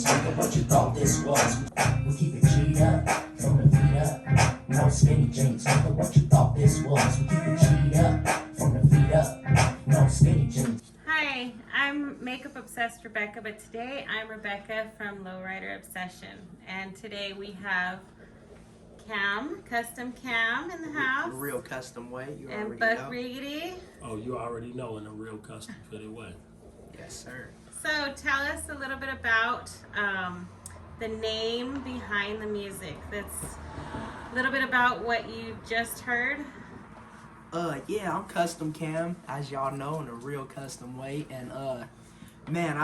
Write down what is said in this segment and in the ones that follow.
nigga, what you thought this was? We keep it G'd up, from the feet up. No skinny jeans, nigga, what you thought this was? We keep it G'd up, from the feet up. No skinny jeans. Hi, I'm Makeup Obsessed Rebecca, but today I'm Rebecca from Lowrider Obsession. And today we have Cam, Custom Cam in the house. Real custom way, you and already Buck know. Riggedy. Oh, you already know in a real custom fitted way. Yes, sir. So tell us a little bit about the name behind the music. That's a little bit about what you just heard. Yeah, I'm Custom Cam, as y'all know, in a real custom way. And man,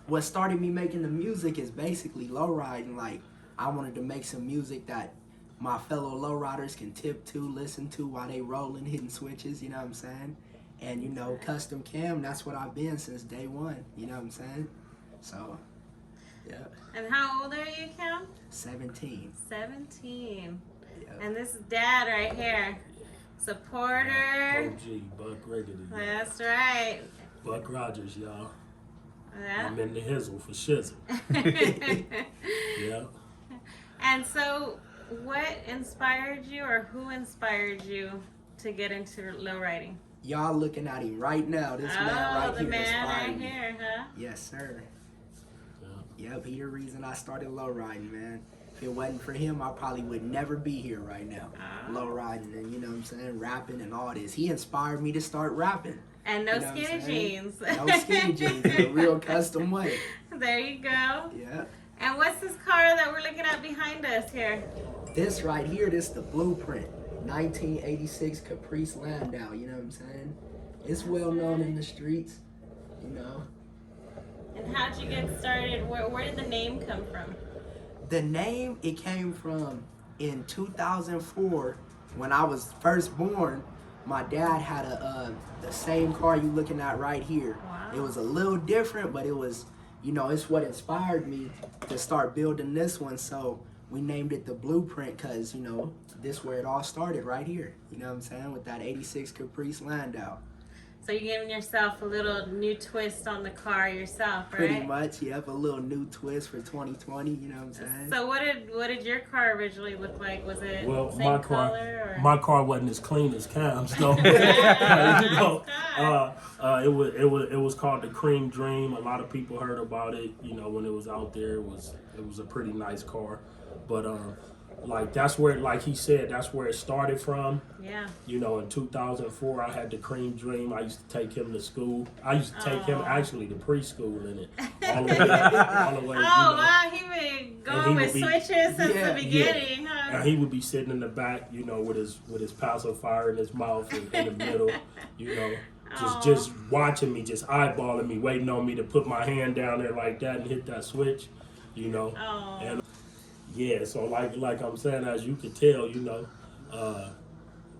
what started me making the music is basically lowriding. Like, I wanted to make some music that my fellow lowriders can tip to, listen to while they rolling, hitting switches, you know what I'm saying? And you know, Custom Cam, that's what I've been since day one, you know what I'm saying? So, yeah. And how old are you, Cam? 17. 17. Yeah. And this is Dad right here. Supporter. OG, Buck Riggedy. That's right. Buck Rogers, y'all. Yeah. I'm in the hizzle for shizzle. Yeah. And so, what inspired you, or who inspired you to get into lowriding? Y'all looking at him right now. This man right the here man inspired right me. here, huh? Yes, sir. Yeah. Yep, he the reason I started lowriding, man. If it wasn't for him, I probably would never be here right now. Lowriding and, you know what I'm saying, rapping and all this. He inspired me to start rapping. And no You know what I'm skinny saying? jeans. No skinny jeans in a real custom way. There you go. Yeah. And what's this car that we're looking at behind us here? This right here, this the blueprint. 1986 Caprice Landau, you know what I'm saying? It's well known in the streets, you know. And how'd you get started? Where did the name come from? The name, it came from in 2004 when I was first born. My dad had the same car you looking at right here. Wow. It was a little different, but it was, you know, it's what inspired me to start building this one. So we named it the Blueprint because, you know, this where it all started right here. You know what I'm saying? With that 86 Caprice Landau. So you're giving yourself a little new twist on the car yourself, right? Pretty much, yep. A little new twist for 2020, you know what I'm saying? So what did your car originally look like? Was it Well, same color? Or? my car wasn't as clean as Cam's, though. You know, it was called the Cream Dream. A lot of people heard about it. You know, when it was out there, it was a pretty nice car. But like that's where, like he said, that's where it started from. Yeah. You know, in 2004, I had the Cream Dream. I used to take him to school. I used to take him actually to preschool in it, all the way. Oh, You know. wow, he been going with switches since the beginning, huh? And he would be sitting in the back, you know, with his pacifier in his mouth in the middle, you know, just watching me, just eyeballing me, waiting on me to put my hand down there like that and hit that switch, you know. Oh. And yeah, so like I'm saying, as you could tell, you know,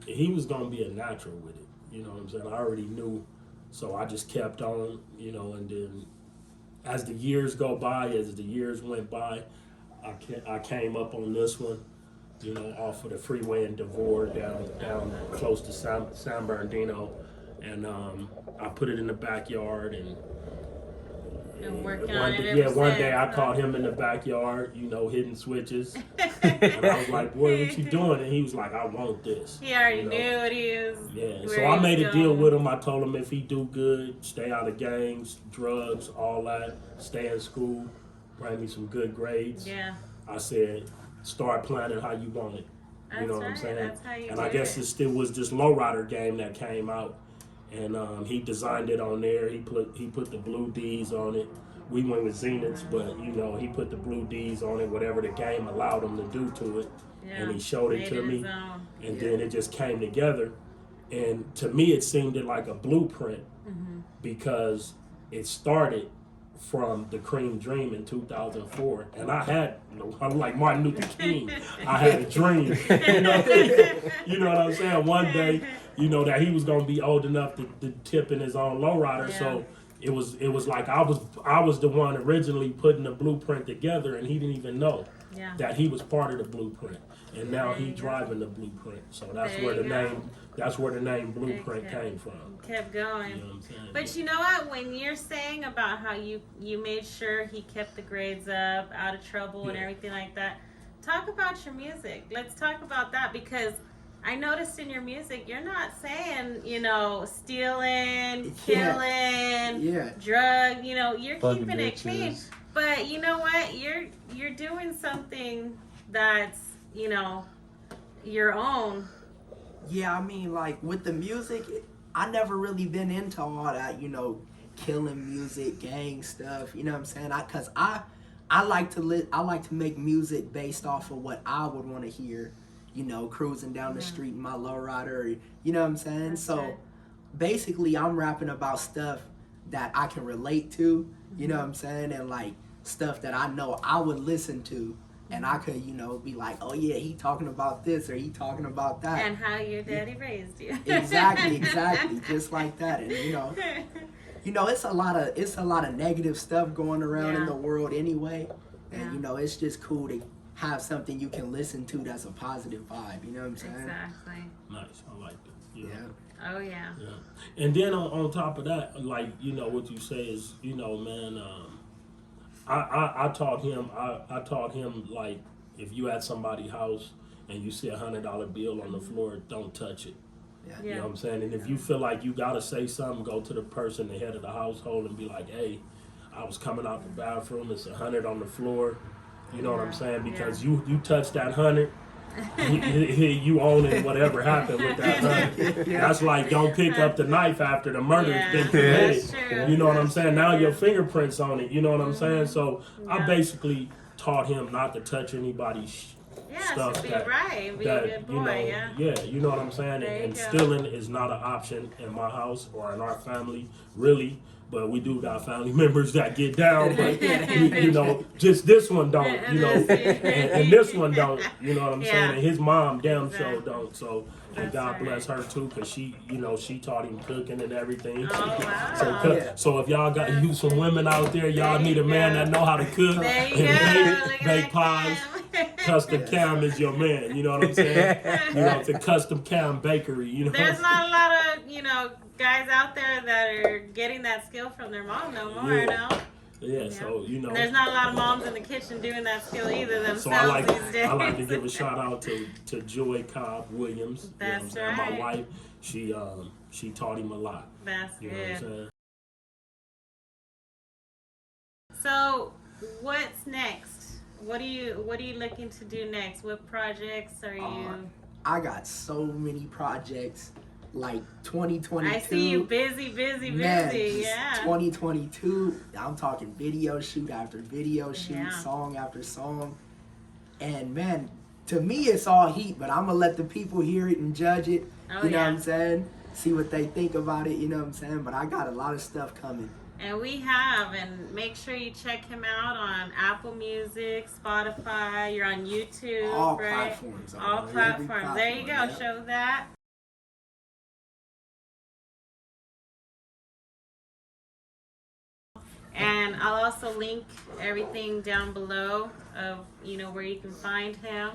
he was gonna be a natural with it. You know what I'm saying? I already knew, so I just kept on, you know, and then as the years went by, I came up on this one, you know, off of the freeway in Devore down close to San Bernardino, and I put it in the backyard and. Working on it ever One since, day I caught him in the backyard, you know, hitting switches. And I was like, boy, what you doing? And he was like, I want this. He already you know? knew what he was. Yeah, so I made a deal with him. I told him if he do good, stay out of gangs, drugs, all that, stay in school, bring me some good grades. Yeah. I said, start planning how you want it. You know what I'm saying? That's how you and do I guess it still was this Lowrider game that came out. And he designed it on there. He put the blue D's on it. We went with Zeniths, but you know he put the blue D's on it. Whatever the game allowed him to do to it, and he showed it to me. And then it just came together. And to me, it seemed like a blueprint because it started from the Cream Dream in 2004, and I'm like Martin Luther King. I had a dream. You know what I'm saying? One day, you know, that he was gonna be old enough to tip in his own lowrider. Yeah. So it was like I was the one originally putting the blueprint together, and he didn't even know. Yeah. that he was part of the blueprint, and now There he you go. driving the blueprint. So that's There where you the go. name blueprint Okay. came from. Kept You going. know what I'm saying? But you know what? When you're saying about how you made sure he kept the grades up, out of trouble, and Yeah. everything like that, talk about your music. Let's talk about that because I noticed in your music you're not saying stealing, killing, Yeah. drug. You're Fucking keeping it clean. bitches. But you know what? You're doing something that's your own. Yeah, I mean, like with the music, I never really been into all that, killing music, gang stuff. You know what I'm saying? Cause I like to make music based off of what I would want to hear. Cruising down the street in my lowrider. You know what I'm saying? That's So right. basically, I'm rapping about stuff that I can relate to. You know what I'm saying? And like stuff that I know I would listen to. And I could, be like, oh yeah, he talking about this or he talking about that. And how your daddy raised you. Exactly, just like that. And it's a lot of negative stuff going around in Yeah. the world anyway. And Yeah. it's just cool to have something you can listen to that's a positive vibe. You know what I'm saying? Exactly. Nice, I like that. You know? Yeah. Oh yeah. Yeah. And then on top of that, like, what you say is, man, I taught him like, if you at somebody's house and you see $100 bill on the floor, don't touch it. Yeah. You Yeah. know what I'm saying? And if you feel like you gotta say something, go to the person, the head of the household, and be like, hey, I was coming out the bathroom, it's 100 on the floor. You know what I'm saying? Because you touch that 100, you own it, whatever happened with that 100. That's like, don't pick up the knife after the murder's been committed. That's true. You know what I'm saying? Now your fingerprints on it. You know what I'm saying? So I Yeah. basically taught him not to touch anybody's Yeah, stuff so be that, right. Be a good boy, you know what I'm saying? There you And go. stealing is not an option in my house or in our family, really. But we do got family members that get down, but just this one don't, and this one don't, you know what I'm Yeah. saying? And his mom damn sure Exactly. don't. So, and That's God right. bless her too, cause she taught him cooking and everything. Oh, wow. So if y'all got you some women out there, y'all There need you a man go. that know how to cook There you and go. Look at bake that pies. Cam. Custom Cam is your man, you know what I'm saying? It's a Custom Cam bakery, you know. There's not a lot of, guys out there that are getting that skill from their mom no more, Yeah. no? Yeah, so And there's not a lot of moms in the kitchen doing that skill either themselves So I like these days. to give a shout out to Joy Cobb Williams. That's you know what I'm saying? right. My wife, she taught him a lot. That's You know what I'm good. saying? So, what's next? What are you looking to do next? What projects are you? I got so many projects, like 2022. I see you busy, Man, yeah. 2022, I'm talking video shoot after video shoot, Yeah. song after song. And man, to me it's all heat, but I'm gonna let the people hear it and judge it. Oh, you know yeah. what I'm saying? See what they think about it, you know what I'm saying? But I got a lot of stuff coming. And we have, and make sure you check him out on Apple Music, Spotify. You're on YouTube, All right? platforms. All Every platforms. There you go. platform, yeah. Show that. And I'll also link everything down below of where you can find him.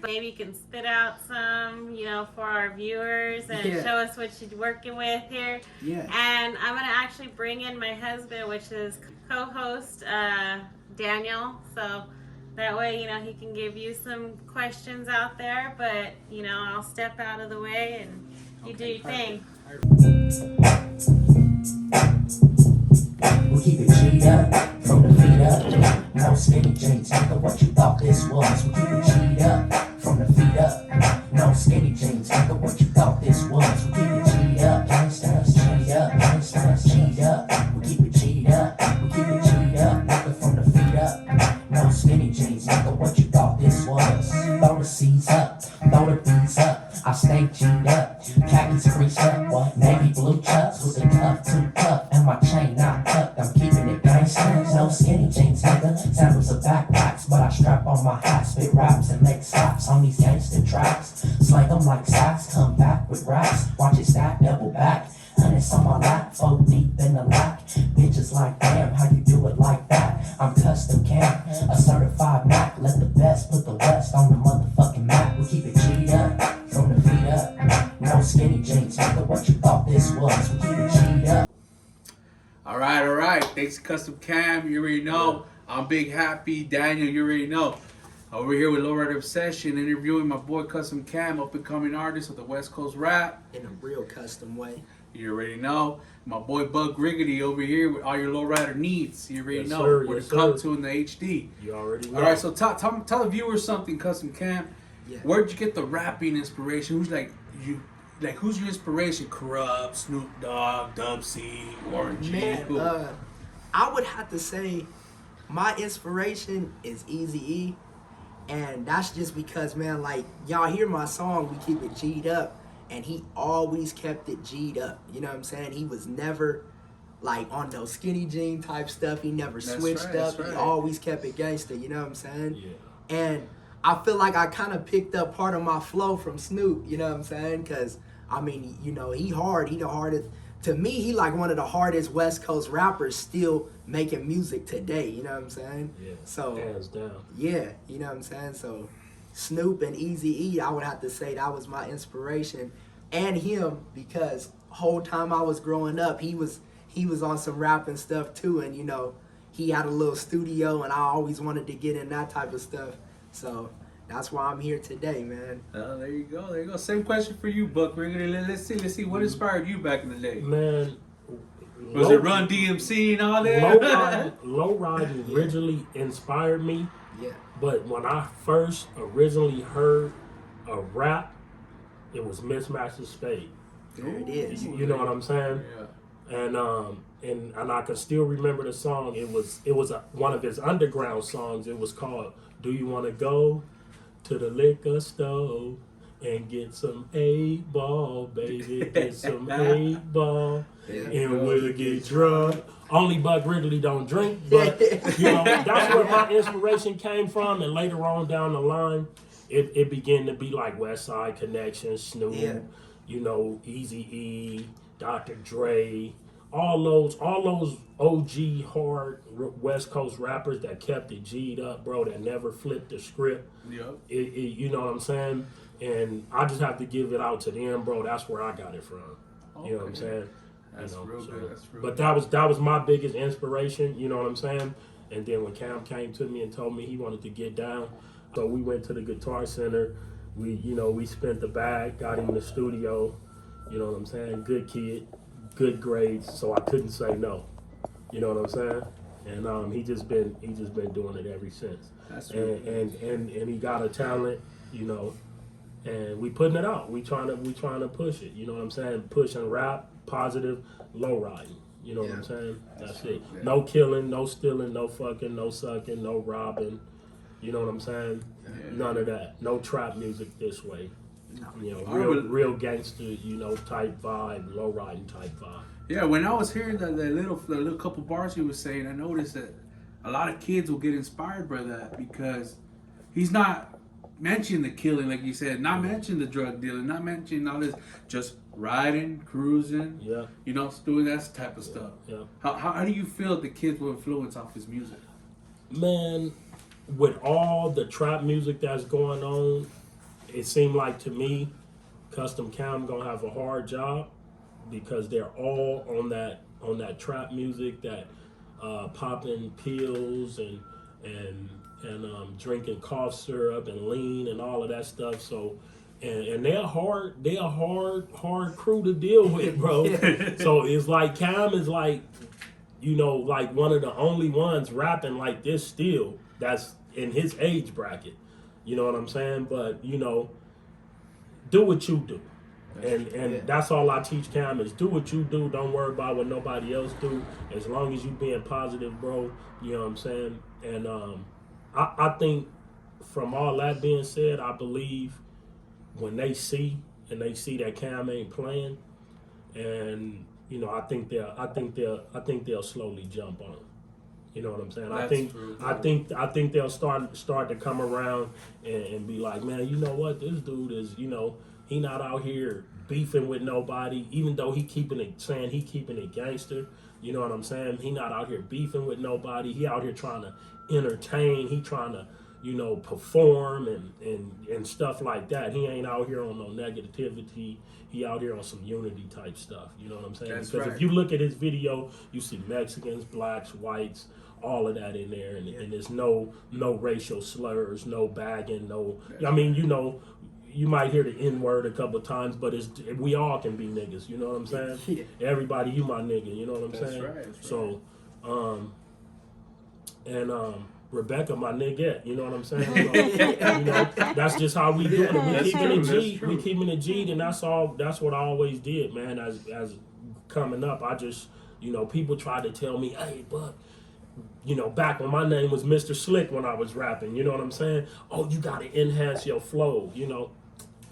Maybe you can spit out some, for our viewers and Yeah. show us what you're working with here. Yeah. And I'm gonna actually bring in my husband, which is co-host Daniel. So that way, he can give you some questions out there. But I'll step out of the way and you do your thing. We keep it G'd up, from the feet up. No skinny jeans, nigga, what you thought this was. We keep it G'd up, from the feet up. No skinny jeans, nigga, what you thought this was. We keep it G'd up, gangsters, G'd up, gangsters, G'd up. We keep it G'd up, we keep it G'd up, nigga, from the feet up. No skinny jeans, nigga, what you thought this was. Throw the C's up, throw the B's up. I stay G'd up, khakis creased up, what? Navy blue chucks with a cuff too tough, and my chain not tucked. I'm keeping it gangsta, no skinny jeans, nigga. Sandals are backpacks, but I strap on my hat, spit raps and make slaps on these gangsta tracks. Slang them like sacks, come back with raps, watch it stack, double back. And it's on my lap, 4 deep in the lack. Bitches like, damn, how you do it like that? I'm custom cam, a certified Mac. Let the best put the West on the motherfucking map. We keep it G'd up, from the feet up. No skinny jeans, nigga, what you thought this was? We keep it G'd up. All right. Thanks, Custom Cam. You already know. I'm Big Happy. Daniel, you already know. Over here with Lowrider Obsession, interviewing my boy Custom Cam, up and coming artist of the West Coast rap. In a real custom way. You already know. My boy Bug Riggedy over here with all your Lowrider needs. You already know sir, where yes, to come sir. to in the HD. You already know. All right, so tell the viewers something, Custom Cam. Yeah. Where'd you get the rapping inspiration? Who's your inspiration? Corrupt, Snoop Dogg, Dub C, Warren G. Who? Man, I would have to say my inspiration is Eazy-E. And that's just because, man, like, y'all hear my song, We Keep It G'd Up, and he always kept it G'd up. You know what I'm saying? He was never, like, on those skinny jean type stuff. He never switched right, up. that's He right. always kept it gangster. You know what I'm saying? Yeah. And I feel like I kind of picked up part of my flow from Snoop. You know what I'm saying? Because, I mean, you know, he hard. He the hardest. To me, he like one of the hardest West Coast rappers still making music today. You know what I'm saying? Yeah. So, Hands down. yeah, you know what I'm saying? So Snoop and Eazy-E, I would have to say that was my inspiration. And him, because whole time I was growing up, he was on some rapping stuff too, and you know, he had a little studio and I always wanted to get in that type of stuff. So that's why I'm here today, man. There you go. Same question for you, Buck Riggedy. Let's see. What inspired you back in the day? Man. Was it Run DMC and all that? Lowrider originally inspired me, Yeah. but when I first originally heard a rap, it was Mismatched Spade. There it is. You know what I'm saying? Yeah. And I can still remember the song. It was one of his underground songs. It was called "Do You Want to Go to the Liquor Store and Get Some 8-Ball, baby? Get some 8-Ball, and we'll get drunk." Only Buck Wrigley don't drink, but you know that's where my inspiration came from. And later on down the line, it began to be like West Side Connection, Snoop, Yeah. you know, Eazy-E, Dr. Dre, all those OG hard West Coast rappers that kept it G'd up, bro, that never flipped the script. Yep. You know what I'm saying? And I just have to give it out to them, bro. That's where I got it from. You know what I'm saying? That's real good. That's real But good. that was my biggest inspiration. You know what I'm saying? And then when Cam came to me and told me he wanted to get down, so we went to the Guitar Center. We spent the bag, got him in the studio. You know what I'm saying? Good kid, good grades. So I couldn't say no. You know what I'm saying? And he just been doing it ever since. That's And he got a talent, you know. And we putting it out. We trying to push it. You know what I'm saying? Push and rap, positive, low riding. You know what I'm saying? That's it. Yeah. No killing, no stealing, no fucking, no sucking, no robbing. You know what I'm saying? None of that. No trap music this way. No. You know, I would- real gangster, you know, type vibe, low riding type vibe. Yeah, when I was hearing the little couple bars he was saying, I noticed that a lot of kids will get inspired by that because he's not mentioning the killing, like you said, not mentioning the drug dealing, not mentioning all this, just riding, cruising, Yeah. you know, doing that type of stuff. Yeah. How do you feel the kids will influence off his music? Man, with all the trap music that's going on, it seemed like to me, Custom Cam gonna have a hard job because they're all on that trap music, that popping pills and drinking cough syrup and lean and all of that stuff. So, and they're a hard crew to deal with, bro. So it's like Cam is like, you know, like one of the only ones rapping like this still that's in his age bracket. You know what I'm saying? But, you know, do what you do. And that's all I teach Cam is do what you do. Don't worry about what nobody else do. As long as you being positive, bro, you know what I'm saying? And I think from all that being said, I believe when they see that Cam ain't playing, and you know, I think they'll slowly jump on him. You know what I'm saying? That's true. I think they'll start to come around and be like, man, you know what? This dude is, you know, he not out here beefing with nobody, even though saying he keeping it gangster. You know what I'm saying? He not out here beefing with nobody. He out here trying to entertain. He trying to, you know, perform and stuff like that. He ain't out here on no negativity. He out here on some unity type stuff. You know what I'm saying? That's because right. if you look at his video, you see Mexicans, blacks, whites, all of that in there, and there's no racial slurs, no bagging, no. I mean, you know, you might hear the N word a couple of times, but we all can be niggas. You know what I'm saying? Yeah. Everybody, you my nigga. You know what I'm That's saying? right, that's right. So, Rebecca, my nigga, you know what I'm saying? So, you know, that's just how we do it. We That's keeping true, it that's G. true. We keeping it G, and that's all. That's what I always did, man. As coming up, I just, you know, people tried to tell me, hey, but, you know, back when my name was Mr. Slick when I was rapping, you know what I'm saying? Oh, you got to enhance your flow, you know.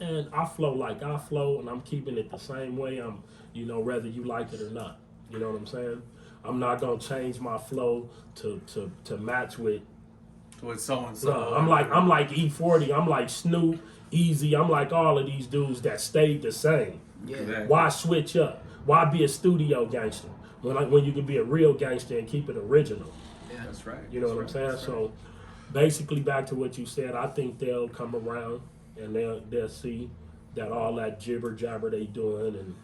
And I flow like I flow, and I'm keeping it the same way. I'm, you know, whether you like it or not. You know what I'm saying? I'm not gonna change my flow to match with. With so and so. No, I'm like E40. I'm like Snoop, Easy. I'm like all of these dudes that stayed the same. Yeah. Exactly. Why switch up? Why be a studio gangster when you can be a real gangster and keep it original? Yeah. That's right. You know that's what I'm right, saying? that's So basically, back to what you said, I think they'll come around and they'll see that all that jibber jabber they doing and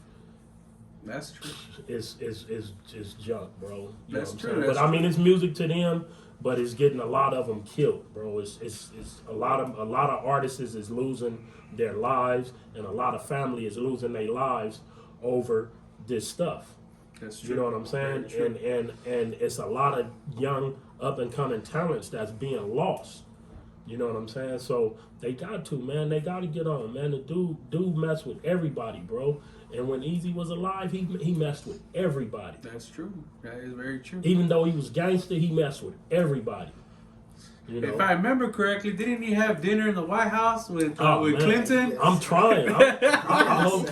that's true. is junk, bro. You That's know what true, I'm saying? that's But I mean, true. it's music to them, but it's getting a lot of them killed, bro. It's a lot of artists is losing their lives, and a lot of family is losing their lives over this stuff. That's true. You know what I'm saying? Very true. And it's a lot of young up and coming talents that's being lost. You know what I'm saying? So they got to, man. They got to get on, man. The dude messed with everybody, bro. And when Easy was alive, he messed with everybody. That's true. That is very true. Even though he was gangster, he messed with everybody. You know? If I remember correctly, didn't he have dinner in the White House with Oh, man. Clinton? I'm trying. I hope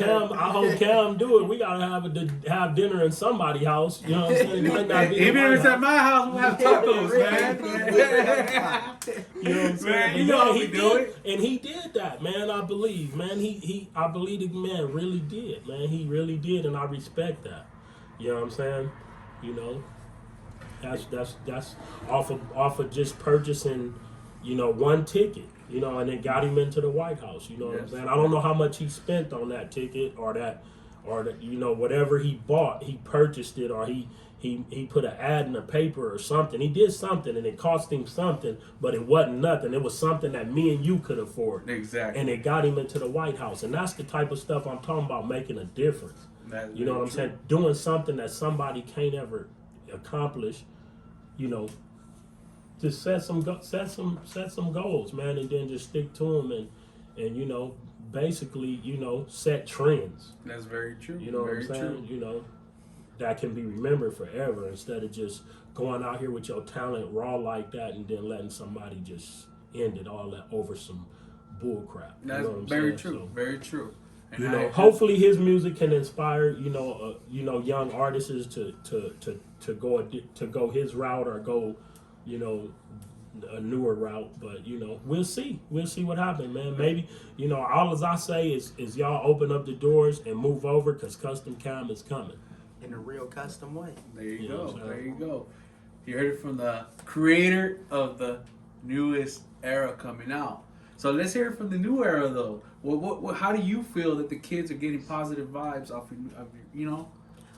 Cam do it. We gotta have dinner in somebody's house. You know what I'm saying? It might not be Even the if it's White at my house, we'll have tacos, man. You know what I'm saying? Man, you But know yeah, how he we do did, it. and he did that, man. I believe, man. I believe the man really did, man. He really did, and I respect that. You know what I'm saying? You know, that's off of just purchasing, you know, one ticket. You know, and it got him into the White House. You know what I'm Yes. saying? I don't know how much he spent on that ticket or that, you know, whatever he bought, he purchased it, or he put an ad in the paper or something. He did something, and it cost him something, but it wasn't nothing. It was something that me and you could afford. Exactly. And it got him into the White House. And that's the type of stuff I'm talking about, making a difference. That's You know very what I'm true. saying? Doing something that somebody can't ever accomplish, you know. Just set some goals, man, and then just stick to them, and you know, basically, you know, set trends. That's very true. You know very what I'm saying? True. You know, that can be remembered forever, instead of just going out here with your talent raw like that and then letting somebody just end it all that over some bull crap. That's you know what I'm very saying? true. So, Very true. And you know, hopefully his music can inspire, you know, young artists to go his route or go, you know, a newer route. But you know, we'll see what happens, man. Maybe, you know, all as I say is y'all open up the doors and move over, because Custom Cam is coming. In a real custom way. There you You know go. what I'm saying? There you go. You heard it from the creator of the newest era coming out. So let's hear it from the new era, though. What how do you feel that the kids are getting positive vibes off your, you know?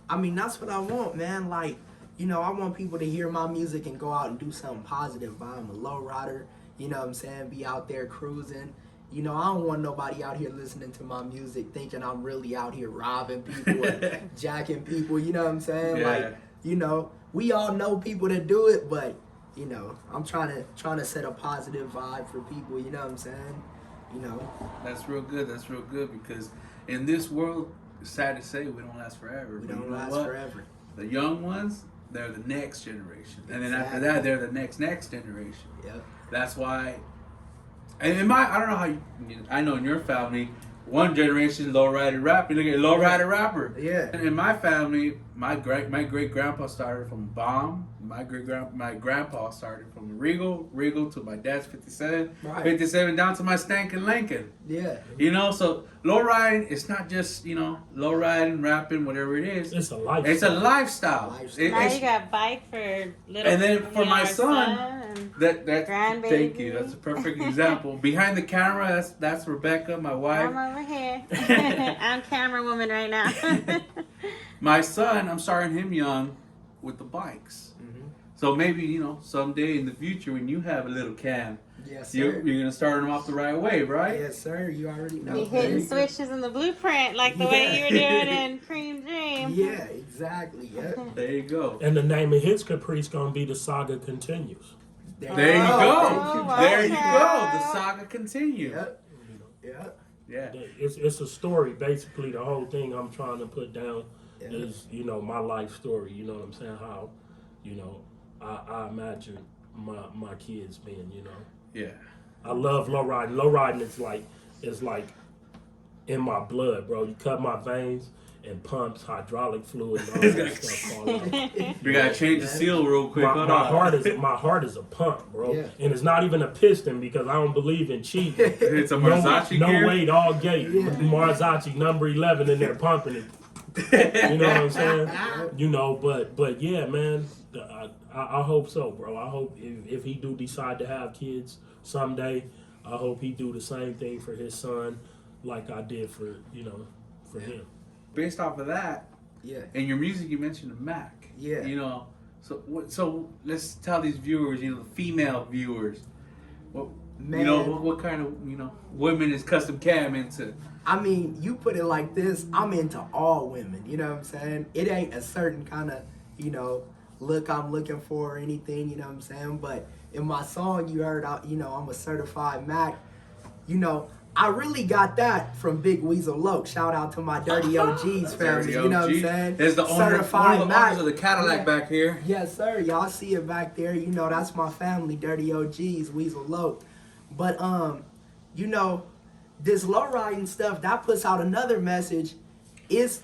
I mean, that's what I want, man. Like, you know, I want people to hear my music and go out and do something positive. I'm a lowrider, you know what I'm saying? Be out there cruising. You know, I don't want nobody out here listening to my music thinking I'm really out here robbing people or jacking people, you know what I'm saying? Yeah. Like, you know, we all know people that do it, but, you know, I'm trying to set a positive vibe for people, you know what I'm saying? You know. That's real good. That's real good, because in this world, it's sad to say, we don't last forever. We But don't you know last what? forever. The young ones, they're the next generation. And then after Exactly. that, they're the next generation. Yep. That's why, and in my, I don't know how you, I know in your family, one generation lowrider rapper. Look at lowrider rapper. Yeah. And in my family, my great grandpa started from bomb, my grandpa started from the Regal to my dad's 57, Right. 57 down to my Stankin' Lincoln. Yeah. You know, so low riding, it's not just, you know, low riding, rapping, whatever it is. It's a lifestyle. It's a lifestyle. Now you got bike for little. And then for my our son, and that grandbaby. thank you. That's a perfect example. Behind the camera, that's Rebecca, my wife. I'm over here. I'm camera woman right now. My son, I'm starting him young with the bikes. Mm-hmm. So maybe, you know, someday in the future when you have a little Cam, Yes, sir. you're going to start him off the right way, right? Yes, sir. You already know. Be hitting switches in the blueprint like the way you were doing in Cream Dream. Yeah, exactly. Yep. There you go. And the name of his Caprice gonna be The Saga Continues. There you go. Oh, There you okay. go. The saga continues. Yep. Yep. Yeah. It's a story. Basically, the whole thing I'm trying to put down Yeah. is, you know, my life story. You know what I'm saying? How, you know, I imagine my kids being, you know. Yeah. I love low riding. Low riding is like in my blood, bro. You cut my veins and pumps, hydraulic fluid, and all that stuff fall out. We got to change the seal real quick. Hold My on. heart is a pump, bro. Yeah. And it's not even a piston because I don't believe in cheating. It's a Marzocchi no gear. weight, all gate. Marzocchi number 11 in there pumping it. You know what I'm saying? You know, but yeah, man. I hope so, bro. I hope if he do decide to have kids someday, I hope he do the same thing for his son, like I did for him. Based off of that, Yeah. in your music, you mentioned the Mac. Yeah. You know, so let's tell these viewers, you know, the female viewers, what Man. you know, what kind of, you know, women is Custom Cam into? I mean, you put it like this, I'm into all women, you know what I'm saying? It ain't a certain kind of, you know, look I'm looking for or anything, you know what I'm saying? But in my song, you heard, you know, I'm a certified Mac. You know, I really got that from Big Weasel Loke. Shout out to my Dirty OGs family, you know what I'm saying? There's the owner, one of the owners of the Cadillac back here. Yes, sir. Y'all see it back there. You know, that's my family, Dirty OGs, Weasel Loke. But, you know, this low riding stuff, that puts out another message. It's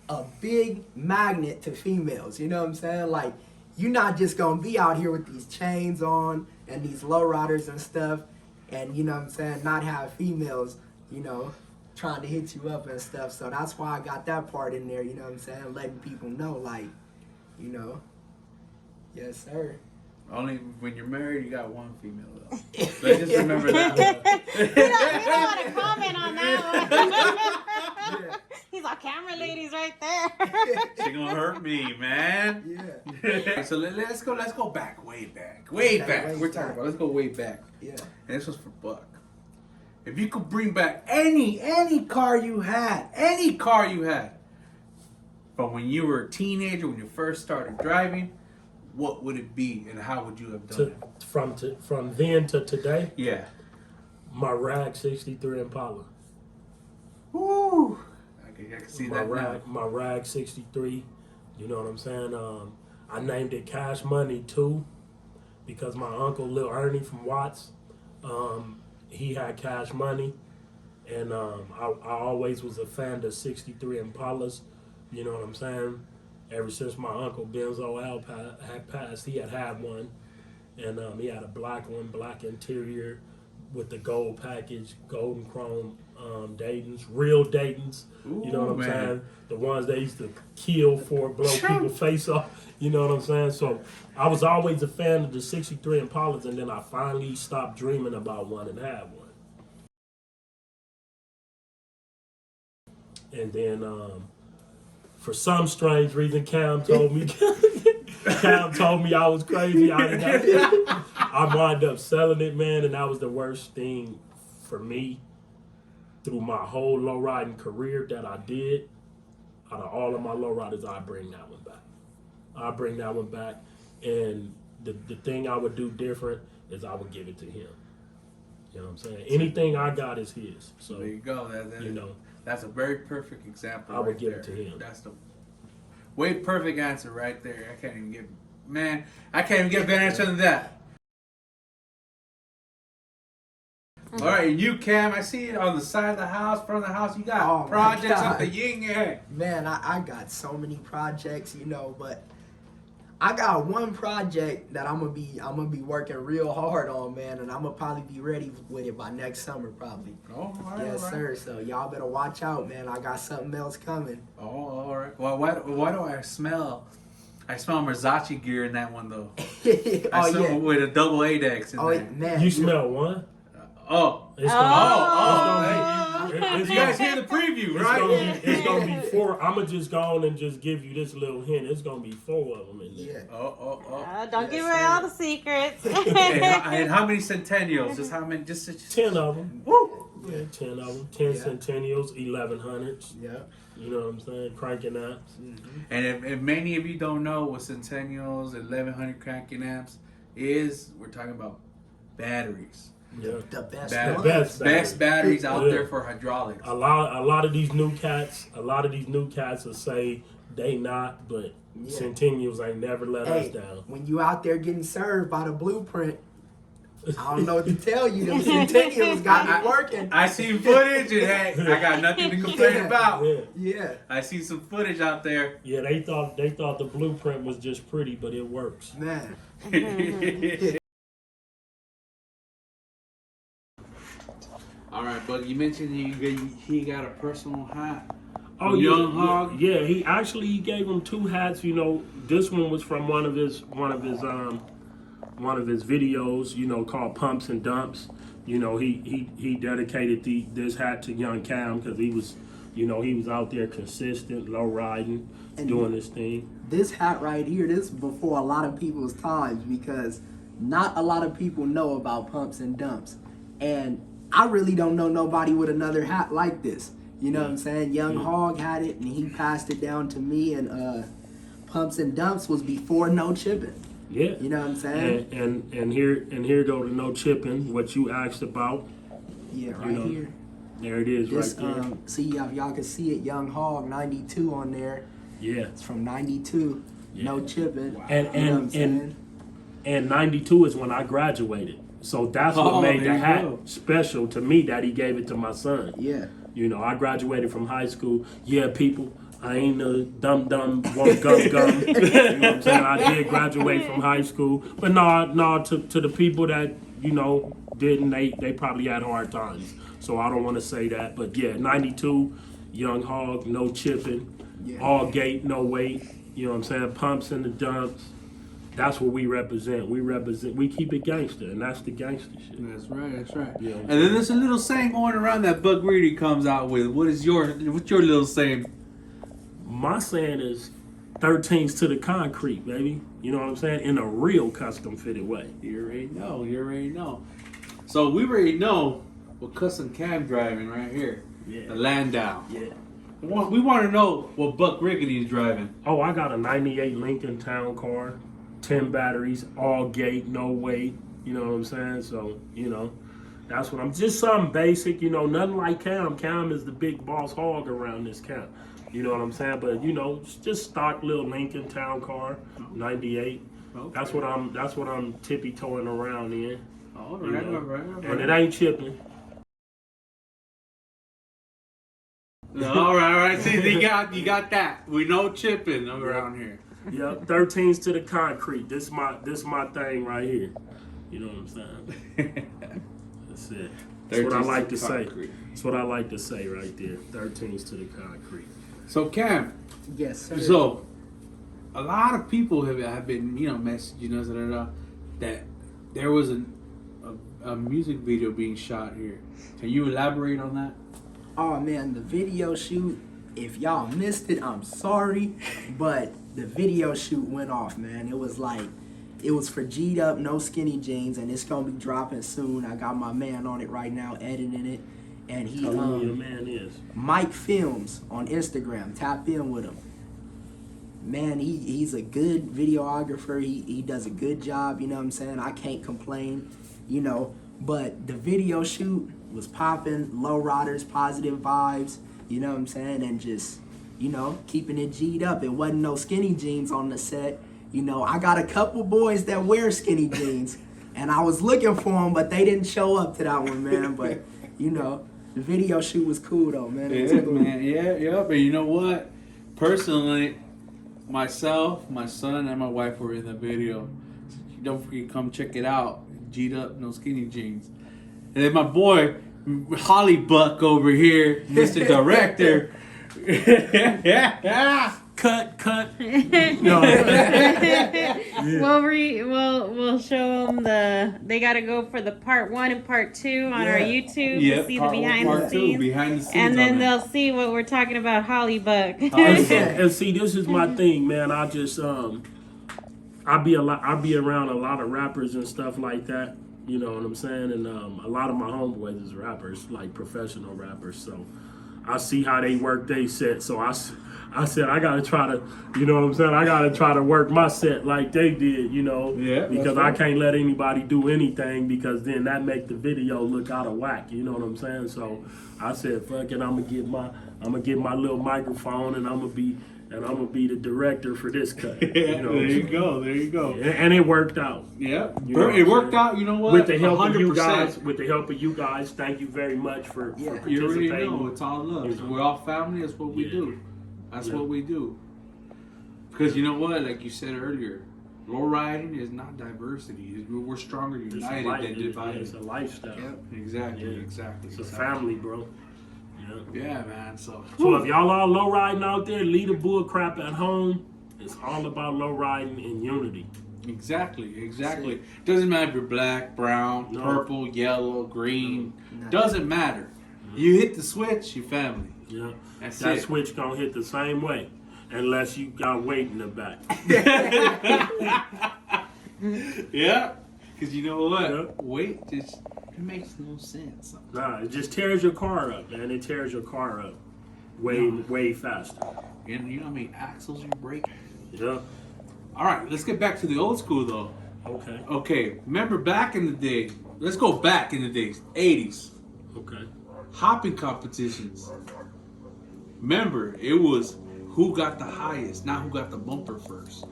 a big magnet to females, you know what I'm saying? Like, you're not just gonna be out here with these chains on and these low riders and stuff and, you know what I'm saying, not have females, you know, trying to hit you up and stuff. So that's why I got that part in there, you know what I'm saying? Letting people know, like, you know, yes, sir. Only when you're married, you got one female though. Let's just remember that. We don't want to comment on that one. Yeah. He's our camera ladies right there. She gonna hurt me, man. Yeah. So let's go back, way back. Okay, We're way talking back. about. Let's go way back. Yeah. And this was for Buck. If you could bring back any car you had, from when you were a teenager, when you first started driving, what would it be, and how would you have done it? From then to today, Yeah. my Rag 63 Impala. Woo! I can see that now. My Rag 63, you know what I'm saying? I named it Cash Money 2 because my uncle, Lil Ernie from Watts, he had Cash Money. And I always was a fan of 63 Impalas, you know what I'm saying? Ever since my uncle Benzo Al had passed, he had one. And he had a black one, black interior with the gold package, golden chrome Dayton's, real Dayton's. You know what I'm Ooh, man. saying? The ones they used to kill for, blow people's face off. You know what I'm saying? So I was always a fan of the 63 Impalas, and then I finally stopped dreaming about one and had one. And then for some strange reason, Cam told me I was crazy. I wound up selling it, man, and that was the worst thing for me through my whole low riding career that I did. Out of all of my low riders, I bring that one back. And the thing I would do different is I would give it to him. You know what I'm saying? Anything I got is his. So There you go. you know. That's a very perfect example. I would right give there. it to him. That's the way perfect answer right there. I can't even get a better answer than that. All right, and you, Cam, I see it on the side of the house, front of the house. You got Oh, my projects God. up the yin yang. Man, I got so many projects, you know, but I got one project that I'm gonna be working real hard on, man, and I'm gonna probably be ready with it by next summer, probably. Oh, all right, Yes, all right. sir. So y'all better watch out, man. I got something else coming. Oh, all right. Well, why do I smell? I smell Versace gear in that one though. I smell yeah. with a double ADEX in Oh there. man. You smell one? Oh, It's you guys hear the preview, right? It's gonna be 4. I'ma just go on and just give you this little hint. It's gonna be 4 of them in there. Yeah. Oh. Don't give away all the secrets. And how many centennials? Just how many? Just 10 of them. Woo! Yeah, 10 of them. 10 Yeah. centennials, 1100s. Yeah. You know what I'm saying? Cranking amps. And if many of you don't know what centennials, 1100 cranking amps is, we're talking about batteries. Yeah. The best. Bad- ones. Best batteries out Yeah. there for hydraulics. A lot of these new cats will say they not, but Yeah. centennials ain't never let us Hey, down. when you out there getting served by the blueprint, I don't know what to tell you. Them centennials got me working. I seen footage and hey, I got nothing to complain about. Yeah. Yeah. I see some footage out there. Yeah, they thought the blueprint was just pretty, but it works. Man. All right, but you mentioned he got a personal hat. Oh, From yeah, Young Hog? Yeah, he gave him 2 hats. You know, this one was from one of his videos. You know, called Pumps and Dumps. You know, he dedicated this hat to Young Cam because he was out there consistent, low riding, And doing this thing. This hat right here, this is before a lot of people's times because not a lot of people know about Pumps and Dumps. And I really don't know nobody with another hat like this. You know what I'm saying? Young Hog had it and he passed it down to me, and Pumps and Dumps was before No Chipping. Yeah. You know what I'm saying? And here go to No Chipping, what you asked about. Yeah, right know, here. There it is, This right there. see if y'all can see it, Young Hog 92 on there. Yeah. It's from 92. No Chipping. And You know what I'm saying? and 92 is when I graduated. So that's Oh, what made there the you hat go. special to me, that he gave it to my son. Yeah. You know, I graduated from high school. Yeah, people, I ain't a dumb, won't gum. You know what I'm saying? I did graduate from high school. But no, to the people that, you know, didn't, they probably had hard times. So I don't want to say that. But yeah, 92, Young Hog, No Chipping, Yeah. all gate, no weight. You know what I'm saying? Pumps and the Dumps. That's what we represent. We keep it gangster, and that's the gangster shit. That's right. Yeah. And then there's a little saying going around that Buck Reedy comes out with. What's your little saying? My saying is 13s to the concrete, baby. You know what I'm saying? In a real custom fitted way. You already know. So we already know what custom cab driving right here. Yeah. The Landau. Yeah. We want to know what Buck Rickety is driving. Oh, I got a 98 Lincoln Town Car, 10 batteries, all gate, no weight. You know what I'm saying? So, you know, that's what I'm, just something basic, you know, nothing like Cam. Cam is the big boss hog around this camp. You know what I'm saying? But, you know, just stock little Lincoln Town Car, 98. Okay. That's what I'm tippy toeing around in. All You right. know? And it ain't chipping. All right. See, you got that. We know chipping around here. Yep, 13s to the concrete. This my thing right here. You know what I'm saying? That's it. That's what I 13s like to to say. concrete. That's what I like to say right there. 13s to the concrete. So Cam, Yes, sir. so a lot of people have been messaging us that there was a music video being shot here. Can you elaborate on that? Oh man, the video shoot, if y'all missed it, I'm sorry, but the video shoot went off, man. It was for G'd Up, No Skinny Jeans, and it's gonna be dropping soon. I got my man on it right now, editing it, and he Tell me who your man is. Mike Films on Instagram. Tap in with him. Man, he's a good videographer. He does a good job, you know what I'm saying? I can't complain, you know. But the video shoot was popping, low riders, positive vibes, you know what I'm saying? And just, you know, keeping it G'd up. It wasn't no skinny jeans on the set. You know, I got a couple boys that wear skinny jeans, and I was looking for them, but they didn't show up to that one, man. But, you know, the video shoot was cool, though, man. It was Yeah, cool. man. Yeah. But you know what? Personally, myself, my son, and my wife were in the video. Don't forget, come check it out. G'd up, no skinny jeans. And then my boy, Holly Buck over here, Mr. Director. Cut. No. We'll show them they got to go for the part 1 and part 2 on our YouTube to see the behind the scenes. And then they'll see what we're talking about, Holly Buck. And see, this is my thing, man. I just I be around a lot of rappers and stuff like that. You know what I'm saying? And a lot of my homeboys is rappers, like professional rappers. So I see how they work their set. So I said I gotta try to, you know what I'm saying? I gotta try to work my set like they did, you know? Yeah. Because I can't let anybody do anything because then that make the video look out of whack. You know what I'm saying? So I said, fuck it, I'm gonna get my little microphone and I'm gonna be the director for this cut. You know? There you go. And it worked out. Yeah, You know it worked out. You know what? With the help of you 100%. guys, thank you very much for participating. You already know it's all love. You know. We're all family. That's what we do. That's what we do. Because you know what? Like you said earlier, low riding is not diversity. We're stronger united than divided. It's a lifestyle. Yep. Exactly. It's a family, bro. Yeah, man. So if y'all are low riding out there, leave the bull crap at home. It's all about low riding and unity. Exactly. Doesn't matter if you're black, brown, purple, yellow, green. Doesn't matter. You hit the switch, you family. Yeah. That's that it. switch gonna hit the same way. Unless you got weight in the back. Yeah. Because you know what? Yeah. Weight just it makes no sense. Nah, it just tears your car up, man. It tears your car up way faster. And you know how many axles you break? Yeah. All right, let's get back to the old school though. Okay, remember back in the day, let's go back in the days, 80s. Okay. Hopping competitions. Remember, it was who got the highest, not who got the bumper first.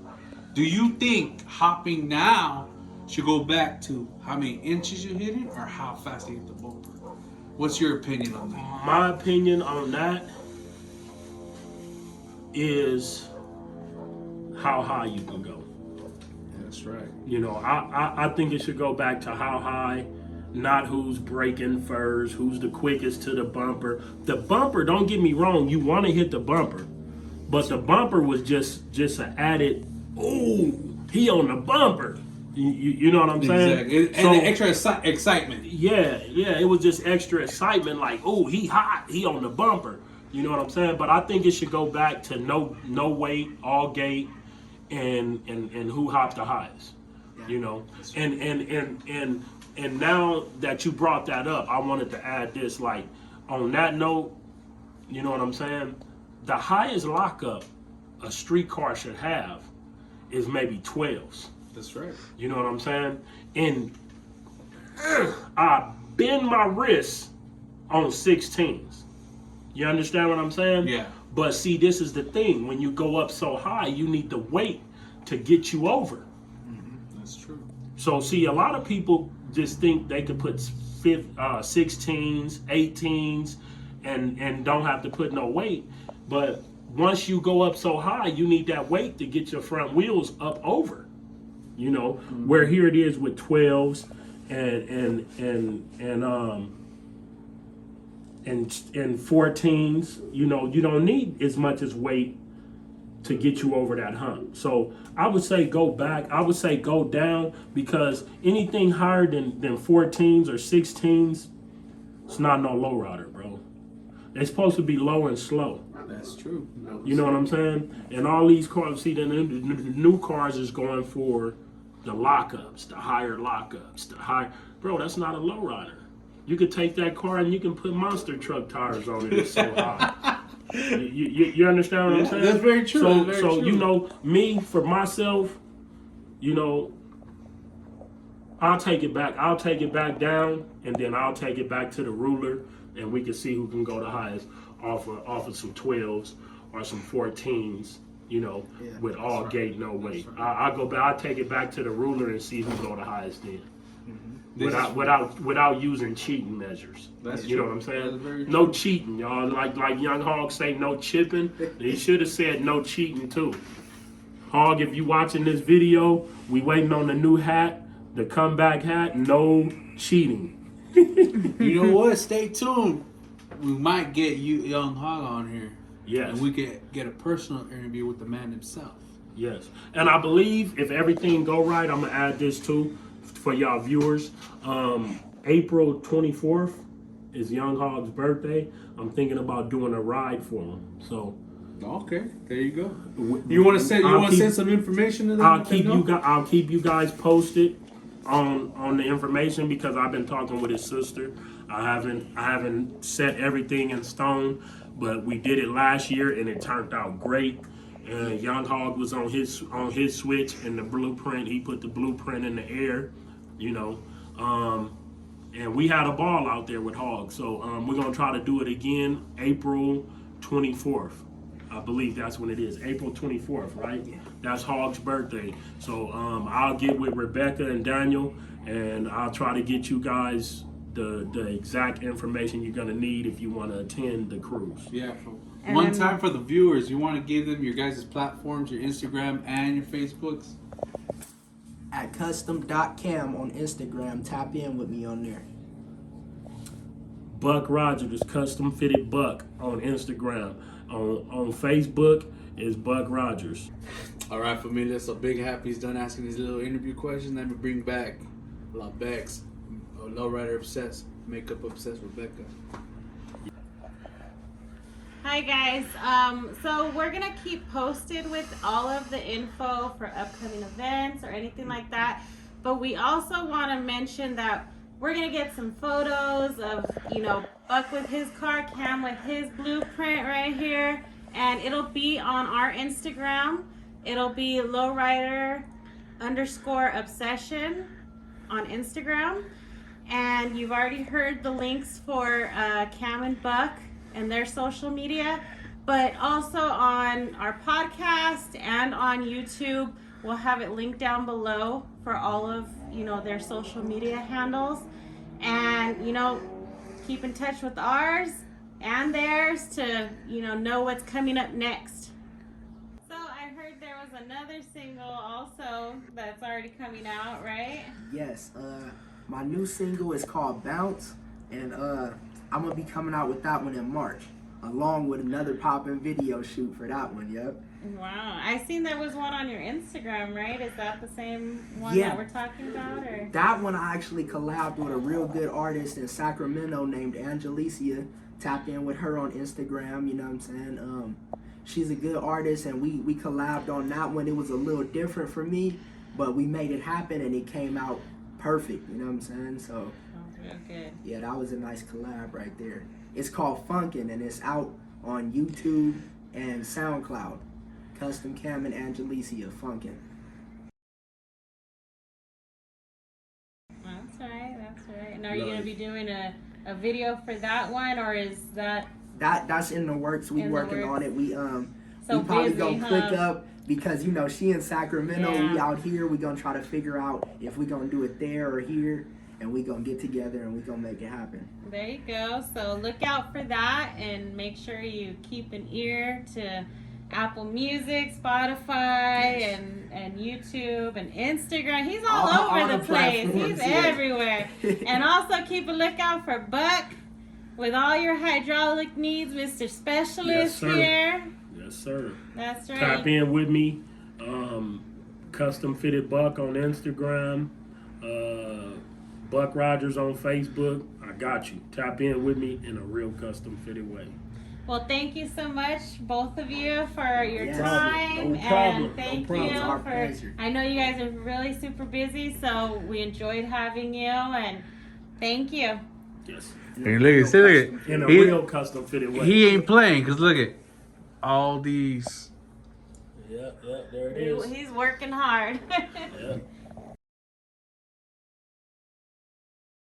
Do you think hopping now should go back to how many inches you hit it or how fast you hit the bumper? What's your opinion on that? My opinion on that is how high you can go. That's right. You know, I think it should go back to how high, not who's breaking first, who's the quickest to the bumper. The bumper, don't get me wrong, you want to hit the bumper, but the bumper was just an added, ooh, he on the bumper. You know what I'm saying? Exactly. And So, the extra excitement. yeah, it was just extra excitement, like, oh, he hot, he on the bumper. You know what I'm saying? But I think it should go back to no weight, all gate, and who hopped the highest. You know, and now that you brought that up, I wanted to add this. Like, on that note, you know what I'm saying? The highest lockup a street car should have is maybe 12s. That's right. You know what I'm saying? And I bend my wrists on 16s. You understand what I'm saying? Yeah. But see, this is the thing. When you go up so high, you need the weight to get you over. That's true. So see, a lot of people just think they could put 16s, 18s, and don't have to put no weight. But once you go up so high, you need that weight to get your front wheels up over. You know, where here it is with 12s and 14s. You know, you don't need as much as weight to get you over that hump. So I would say go back. I would say go down, because anything higher than 14s or 16s, it's not no lowrider, bro. They're supposed to be low and slow. That's true. You know what I'm saying? And all these cars, see, the new cars is going for the lockups, the higher lockups, the high. Bro, that's not a lowrider. You could take that car and you can put monster truck tires on it. It's so high. You understand what I'm saying? That's very true. So, That's very true. You know, me, for myself, you know, I'll take it back. I'll take it back down, and then I'll take it back to the ruler, and we can see who can go the highest off of some 12s or some 14s, you know, with all gate, no weight. I'll go back. I'll take it back to the ruler and see who go the highest then. Without using cheating measures. You know what I'm saying? No cheating, y'all. Like Young Hog say, no chipping. He should have said no cheating too. Hog, if you watching this video, we waiting on the new hat, the comeback hat. No cheating. You know what? Stay tuned. We might get you, Young Hog, on here. Yes. And we could get a personal interview with the man himself. Yes. And I believe if everything go right, I'm going to add this too for y'all viewers. April 24th is Young Hog's birthday. I'm thinking about doing a ride for him. So okay, there you go. You want to send some information to them? I'll keep you guys posted on the information because I've been talking with his sister. I haven't set everything in stone, but we did it last year and it turned out great. And Young Hog was on his switch and the blueprint. He put the blueprint in the air, you know. And we had a ball out there with Hog. So we're gonna try to do it again April 24th. I believe that's when it is. April 24th, right? Yeah. That's Hog's birthday. So I'll get with Rebecca and Daniel and I'll try to get you guys the exact information you're gonna need if you want to attend the cruise. Yeah. One time for the viewers, you want to give them your guys' platforms, your Instagram and your Facebooks? At custom.cam on Instagram. Tap in with me on there. Buck Rogers, Custom Fitted Buck on Instagram. On Facebook is Buck Rogers. All right, familia. So Big Happy's done asking these little interview questions. Let me bring back La Bex, Lowrider Obsessed, Makeup Obsessed Rebecca. Hi guys, so we're gonna keep posted with all of the info for upcoming events or anything like that, but we also want to mention that we're gonna get some photos of, you know, Buck with his car cam with his blueprint right here, and it'll be on our Instagram. It'll be Lowrider_obsession on Instagram, and you've already heard the links for Cam and Buck and their social media, but also on our podcast and on YouTube, we'll have it linked down below for all of, you know, their social media handles. And, you know, keep in touch with ours and theirs to, you know what's coming up next. So I heard there was another single also that's already coming out, right? Yes, my new single is called Bounce, and I'm gonna be coming out with that one in March, along with another poppin' video shoot for that one. Yep. Wow, I seen there was one on your Instagram, right? Is that the same one Yeah. that we're talking about, or? That one I actually collabed with a real good artist in Sacramento named Angelicia. Tap in with her on Instagram. You know what I'm saying? She's a good artist, and we collabed on that one. It was a little different for me, but we made it happen, and it came out perfect. You know what I'm saying? So. Good. Yeah, that was a nice collab right there. It's called Funkin', and it's out on YouTube and SoundCloud. Custom Cam and Angelicia, Funkin'. That's right. And are you going to be doing a video for that one, or is that... That's in the works. We working on it. We So probably busy, gonna click up because, you know, she in Sacramento, Yeah. we out here. We gonna try to figure out if we gonna do it there or here. And we gonna get together and we gonna make it happen. There you go. So look out for that, and make sure you keep an ear to Apple Music, Spotify, Yes. and YouTube and Instagram. He's all All over the the place. platforms, He's yes. everywhere. And also keep a lookout for Buck with all your hydraulic needs, Mr. Specialist sir. here. Yes, sir. That's right. Tap in with me. Custom Fitted Buck on Instagram. Buck Rogers on Facebook. I got you. Tap in with me in a real custom fitted way. Well, thank you so much, both of you, for your Yes. time. No problem. And thank No problem. you It's our for. pleasure. I know you guys are really super busy, so we enjoyed having you, and thank you. Yes. Hey, look at In a real custom fitted way. He ain't playing, because look at all these. Yeah, there it is. He's working hard. Yeah.